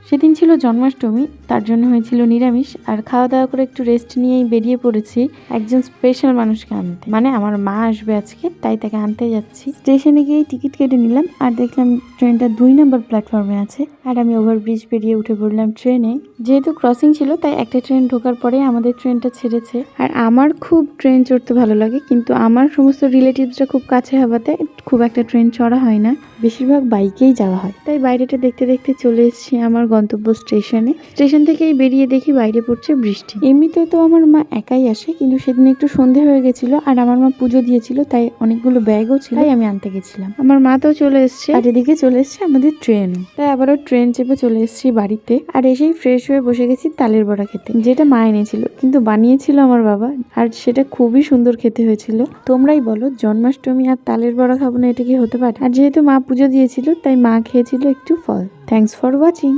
সেদিন ছিল জন্মাষ্টমী, তার জন্য হয়েছিল নিরামিষ। আর খাওয়া দাওয়া করে একটু রেস্ট নিয়েই বেরিয়ে পড়েছি একজন স্পেশাল মানুষকে আনতে, মানে আমার মা আসবে আজকে, তাই তাকে আনতে যাচ্ছি। স্টেশনে গিয়ে টিকিট কেটে নিলাম আর দেখলাম ট্রেনটা 2 নম্বর প্ল্যাটফর্মে আছে। আর আমি ওভারব্রিজ পেরিয়ে উঠে পড়লাম ট্রেনে। যেহেতু ক্রসিং ছিল তাই একটা ট্রেন ঢোকার পরে আমাদের ট্রেনটা ছেড়েছে। আর আমার খুব ট্রেন চড়তে ভালো লাগে, কিন্তু আমার সমস্ত রিলেটিভসরা খুব কাছে হওয়াতে খুব একটা ট্রেন চড়া হয় না, বেশিরভাগ বাইকেই যাওয়া হয়। তাই বাইরেটা দেখতে দেখতে চলে এসেছি আমার গন্তব্য স্টেশনে। স্টেশন থেকেই বেরিয়ে দেখি বাইরে পড়ছে বৃষ্টি। এমনিতে তো আমার মা একাই আসে, কিন্তু সেদিন একটু সন্ধে হয়ে গেছিল আর আমার মা পুজো দিয়েছিল, তাই অনেকগুলো ব্যাগও ছিল, তাই আমি আনতে গেছিলাম। আমার মা তো চলে এসছে আর এদিকে চলে এসছে আমাদের ট্রেন। তাই আবারও ট্রেন চেপে চলে এসেছি বাড়িতে। আর এসেই ফ্রেশ হয়ে বসে গেছি তালের বড়া খেতে, যেটা মা এনেছিল, কিন্তু বানিয়েছিল আমার বাবা, আর সেটা খুবই সুন্দর খেতে হয়েছিল। তোমরাই বলো, জন্মাষ্টমী আর তালের বড়া খাবো না, এটা কি হতে পারে? আর যেহেতু মা পুজো দিয়েছিল তাই মা খেয়েছিল একটু ফল। Thanks for watching.